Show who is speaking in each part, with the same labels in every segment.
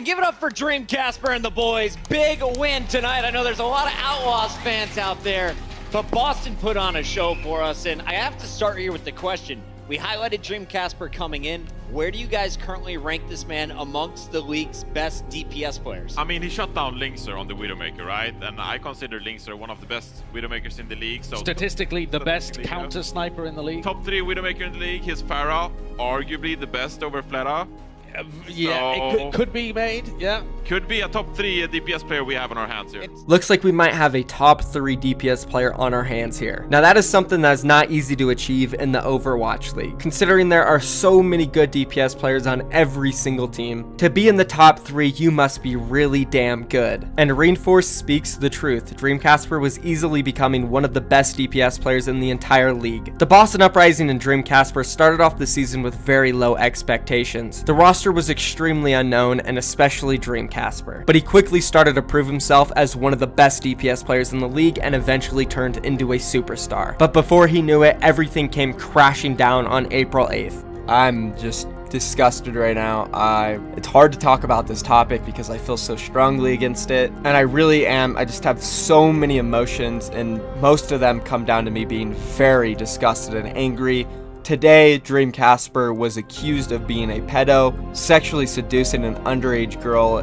Speaker 1: And give it up for Dreamkazper and the boys. Big win tonight. I know there's a lot of Outlaws fans out there, but Boston put on a show for us. And I have to start here with the question. We highlighted Dreamkazper coming in. Where do you guys currently rank this man amongst the league's best DPS players?
Speaker 2: I mean, he shut down Linkser on the Widowmaker, right? And I consider Linkser one of the best Widowmakers in the league. So
Speaker 3: statistically, the best counter sniper in the league.
Speaker 2: Top 3 Widowmaker in the league. He's Pharah, arguably the best over Flera.
Speaker 3: Yeah,
Speaker 2: so,
Speaker 3: it could be made, yeah.
Speaker 2: Could be a top 3 DPS player we have on our hands here.
Speaker 4: Looks like we might have a top 3 DPS player on our hands here. Now that is something that is not easy to achieve in the Overwatch League, considering there are so many good DPS players on every single team. To be in the top 3, you must be really damn good. And Reinforce speaks the truth. Dreamkazper was easily becoming one of the best DPS players in the entire league. The Boston Uprising and Dreamkazper started off the season with very low expectations. The roster was extremely unknown, and especially Dreamkazper. But he quickly started to prove himself as one of the best DPS players in the league and eventually turned into a superstar. But before he knew it, everything came crashing down on April 8th. I'm just disgusted right now. It's hard to talk about this topic because I feel so strongly against it, and I really am. I just have so many emotions, and most of them come down to me being very disgusted and angry. Today, Dreamkazper was accused of being a pedo, sexually seducing an underage girl,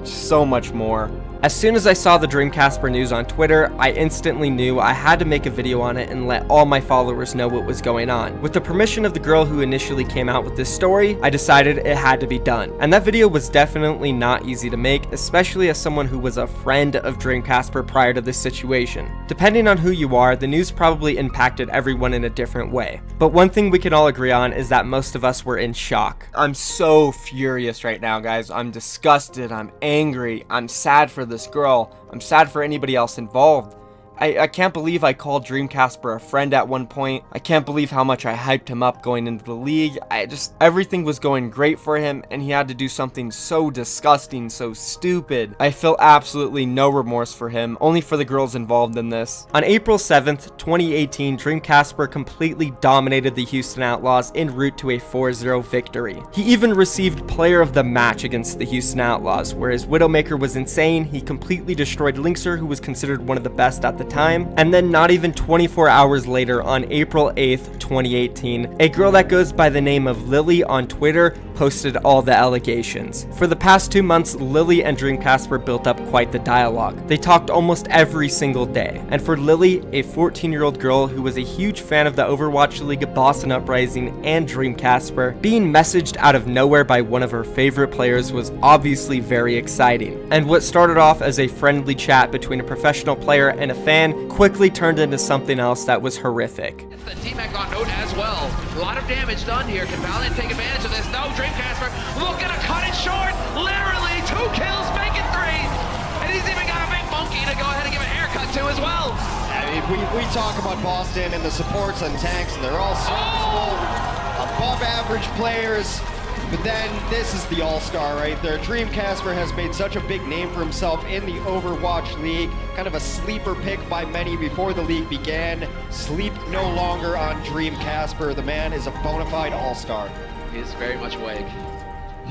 Speaker 4: so much more. As soon as I saw the Dreamkazper news on Twitter, I instantly knew I had to make a video on it and let all my followers know what was going on. With the permission of the girl who initially came out with this story, I decided it had to be done. And that video was definitely not easy to make, especially as someone who was a friend of Dreamkazper prior to this situation. Depending on who you are, the news probably impacted everyone in a different way. But one thing we can all agree on is that most of us were in shock. I'm so furious right now, guys. I'm disgusted, I'm angry, I'm sad for this girl. I'm sad for anybody else involved. I can't believe I called Dreamkazper a friend at one point. I can't believe how much I hyped him up going into the league. Everything was going great for him, and he had to do something so disgusting, so stupid. I feel absolutely no remorse for him, only for the girls involved in this. On April 7th, 2018, Dreamkazper completely dominated the Houston Outlaws en route to a 4-0 victory. He even received Player of the Match against the Houston Outlaws, where his Widowmaker was insane. He completely destroyed Linkser, who was considered one of the best at the time, and then not even 24 hours later, on April 8th, 2018, a girl that goes by the name of Lily on Twitter posted all the allegations. For the past 2 months, Lily and Dreamkazper built up quite the dialogue. They talked almost every single day, and for Lily, a 14-year-old girl who was a huge fan of the Overwatch League, Boston Uprising, and Dreamkazper, being messaged out of nowhere by one of her favorite players was obviously very exciting. And what started off as a friendly chat between a professional player and a fan quickly turned into something else that was horrific.
Speaker 5: The T-Mac on note as well. A lot of damage done here. Can Valiant take advantage of this? No, Dreamkazper looking to cut it short. Literally 2 kills, making 3. And he's even got a big monkey to go ahead and give a haircut to as well.
Speaker 6: I mean, we talk about Boston and the supports and tanks, and they're all serviceable, above average players. But then this is the all-star right there. Dreamkazper has made such a big name for himself in the Overwatch League. Kind of a sleeper pick by many before the league began. Sleep no longer on Dreamkazper. The man is a bona fide all-star.
Speaker 5: He is very much awake.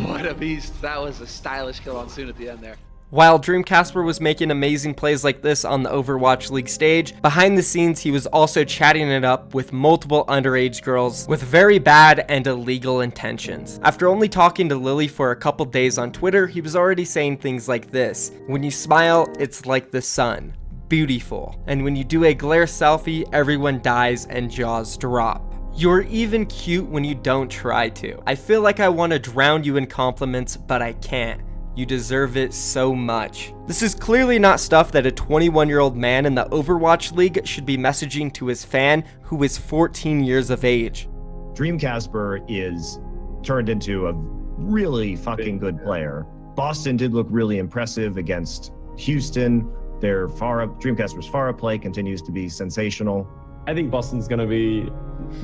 Speaker 5: What a beast. That was a stylish kill on Soon at the end there.
Speaker 4: While Dreamkazper was making amazing plays like this on the Overwatch League stage, behind the scenes he was also chatting it up with multiple underage girls with very bad and illegal intentions. After only talking to Lily for a couple days on Twitter, he was already saying things like this: "When you smile, it's like the sun. Beautiful. And when you do a glare selfie, everyone dies and jaws drop. You're even cute when you don't try to. I feel like I want to drown you in compliments, but I can't. You deserve it so much." This is clearly not stuff that a 21-year-old man in the Overwatch League should be messaging to his fan who is 14 years of age.
Speaker 7: Dreamkazper is turned into a really fucking good player. Boston did look really impressive against Houston. Their Dreamkazper's Pharah play continues to be sensational.
Speaker 8: I think Boston's going to be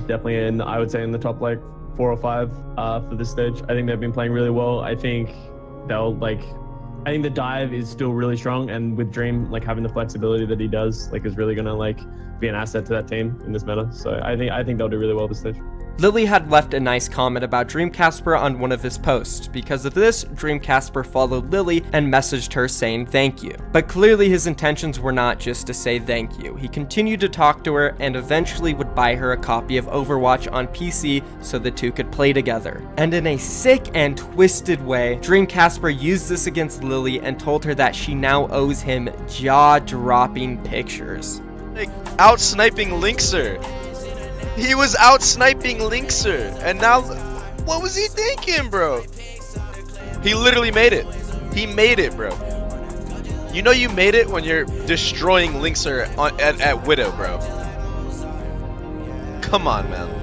Speaker 8: definitely in, I would say, in the top like 4 or 5 for this stage. I think they've been playing really well. I think the dive is still really strong, and with Dream having the flexibility that he does is really gonna be an asset to that team in this meta. So I think they'll do really well this stage.
Speaker 4: Lily had left a nice comment about Dreamkazper on one of his posts. Because of this, Dreamkazper followed Lily and messaged her saying thank you. But clearly his intentions were not just to say thank you. He continued to talk to her and eventually would buy her a copy of Overwatch on PC so the two could play together. And in a sick and twisted way, Dreamkazper used this against Lily and told her that she now owes him jaw-dropping pictures.
Speaker 9: Like, out-sniping Linkser. He was out-sniping Linkser. And now, what was he thinking, bro? He literally made it. He made it, bro. You know you made it when you're destroying Linkser at Widow, bro. Come on, man.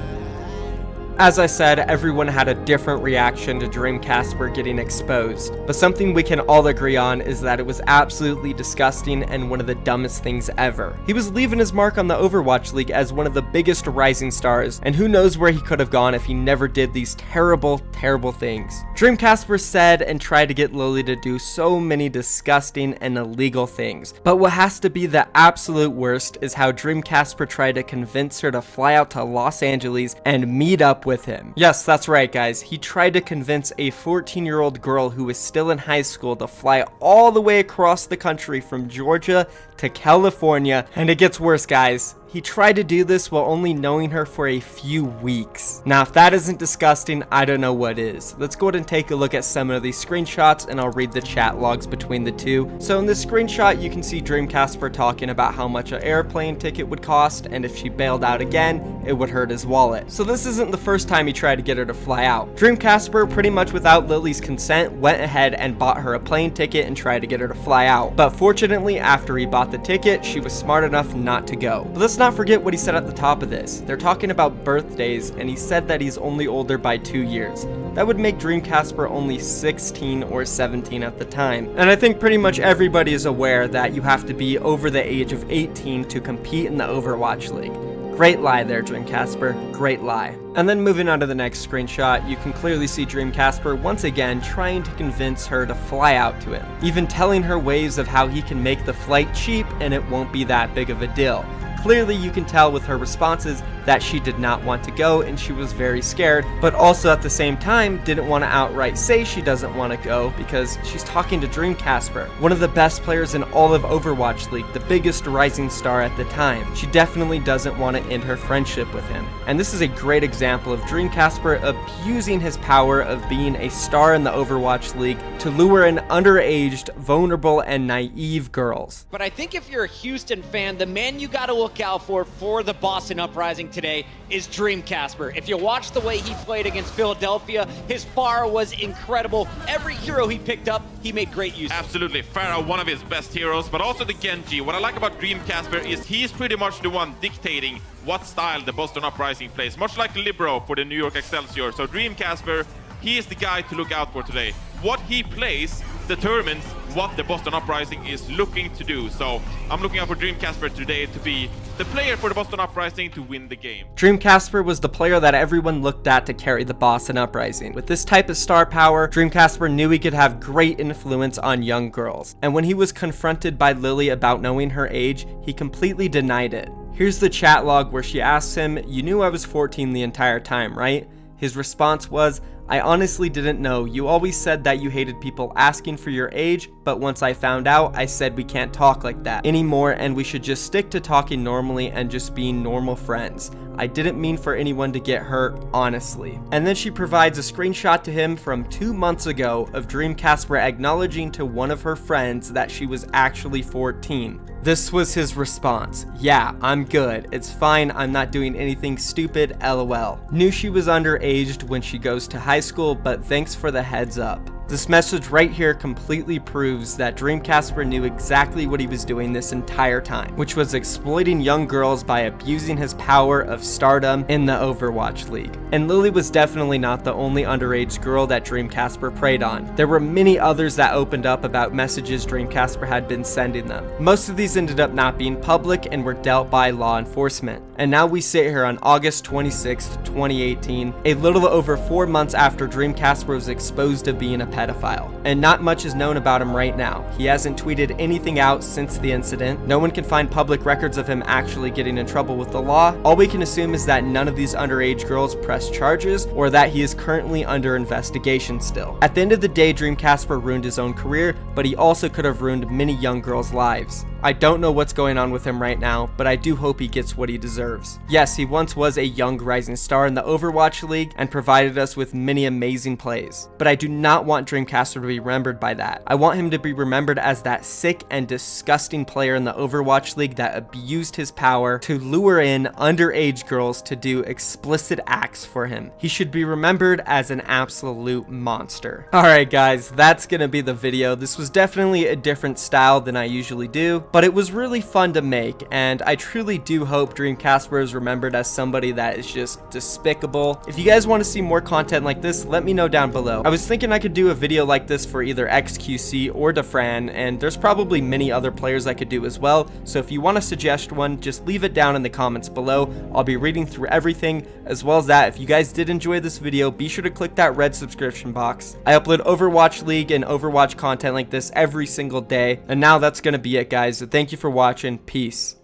Speaker 4: As I said, everyone had a different reaction to Dreamkazper getting exposed, but something we can all agree on is that it was absolutely disgusting and one of the dumbest things ever. He was leaving his mark on the Overwatch League as one of the biggest rising stars, and who knows where he could have gone if he never did these terrible, terrible things. Dreamkazper said and tried to get Lily to do so many disgusting and illegal things, but what has to be the absolute worst is how Dreamkazper tried to convince her to fly out to Los Angeles and meet up with him. Yes, that's right, guys. He tried to convince a 14-year-old girl who was still in high school to fly all the way across the country from Georgia to California. And it gets worse, guys. He tried to do this while only knowing her for a few weeks. Now, if that isn't disgusting, I don't know what is. Let's go ahead and take a look at some of these screenshots and I'll read the chat logs between the two. So in this screenshot, you can see Dreamkazper talking about how much an airplane ticket would cost, and if she bailed out again, it would hurt his wallet. So this isn't the first time he tried to get her to fly out. Dreamkazper, pretty much without Lily's consent, went ahead and bought her a plane ticket and tried to get her to fly out. But fortunately, after he bought the ticket, she was smart enough not to go. But let's not forget what he said at the top of this. They're talking about birthdays, and he said that he's only older by 2 years. That would make Dreamkazper only 16 or 17 at the time. And I think pretty much everybody is aware that you have to be over the age of 18 to compete in the Overwatch League. Great lie there, Dreamkazper. Great lie. And then moving on to the next screenshot, you can clearly see Dreamkazper once again trying to convince her to fly out to him, even telling her ways of how he can make the flight cheap and it won't be that big of a deal. Clearly you can tell with her responses that she did not want to go and she was very scared, but also at the same time didn't want to outright say she doesn't want to go because she's talking to Dreamkazper, one of the best players in all of Overwatch League, the biggest rising star at the time. She definitely doesn't want to end her friendship with him. And this is a great example of Dreamkazper abusing his power of being a star in the Overwatch League to lure in underaged, vulnerable, and naive girls.
Speaker 1: But I think if you're a Houston fan, the man you gotta look out for the Boston Uprising today is Dreamkazper. If you watch the way he played against Philadelphia, his Pharah was incredible. Every hero he picked up, he made great use of.
Speaker 2: Absolutely, Pharah, one of his best heroes, but also the Genji. What I like about Dreamkazper is he's pretty much the one dictating what style the Boston Uprising plays, much like Libero for the New York Excelsior. So Dreamkazper, he is the guy to look out for today. What he plays determines what the Boston Uprising is looking to do. So I'm looking out for Dreamkazper today to be the player for the Boston Uprising to win the game.
Speaker 4: Dreamkazper was the player that everyone looked at to carry the Boston Uprising. With this type of star power, Dreamkazper knew he could have great influence on young girls. And when he was confronted by Lily about knowing her age, he completely denied it. Here's the chat log where she asks him, "You knew I was 14 the entire time, right?" His response was, "I honestly didn't know. You always said that you hated people asking for your age, but once I found out, I said we can't talk like that anymore and we should just stick to talking normally and just being normal friends. I didn't mean for anyone to get hurt, honestly." And then she provides a screenshot to him from 2 months ago of Dreamkazper acknowledging to one of her friends that she was actually 14. This was his response: "Yeah, I'm good. It's fine. I'm not doing anything stupid, lol. Knew she was underaged when she goes to high school, but thanks for the heads up." This message right here completely proves that Dreamkazper knew exactly what he was doing this entire time, which was exploiting young girls by abusing his power of stardom in the Overwatch League. And Lily was definitely not the only underage girl that Dreamkazper preyed on. There were many others that opened up about messages Dreamkazper had been sending them. Most of these ended up not being public and were dealt by law enforcement. And now we sit here on August 26th, 2018, a little over 4 months after Dreamkazper was exposed of being a pedophile. And not much is known about him right now. He hasn't tweeted anything out since the incident. No one can find public records of him actually getting in trouble with the law. All we can assume is that none of these underage girls pressed charges, or that he is currently under investigation still. At the end of the day, Dreamkazper ruined his own career, but he also could have ruined many young girls' lives. I don't know what's going on with him right now, but I do hope he gets what he deserves. Yes, he once was a young rising star in the Overwatch League and provided us with many amazing plays. But I do not want Dreamkazper to be remembered by that. I want him to be remembered as that sick and disgusting player in the Overwatch League that abused his power to lure in underage girls to do explicit acts for him. He should be remembered as an absolute monster. Alright guys, that's gonna be the video. This was definitely a different style than I usually do, but it was really fun to make, and I truly do hope Dreamkazper is remembered as somebody that is just despicable. If you guys want to see more content like this, let me know down below. I was thinking I could do a video like this for either XQC or Defran, and there's probably many other players I could do as well, so if you want to suggest one, just leave it down in the comments below. I'll be reading through everything, as well as that, if you guys did enjoy this video, be sure to click that red subscription box. I upload Overwatch League and Overwatch content like this every single day, and now that's going to be it guys. So thank you for watching. Peace.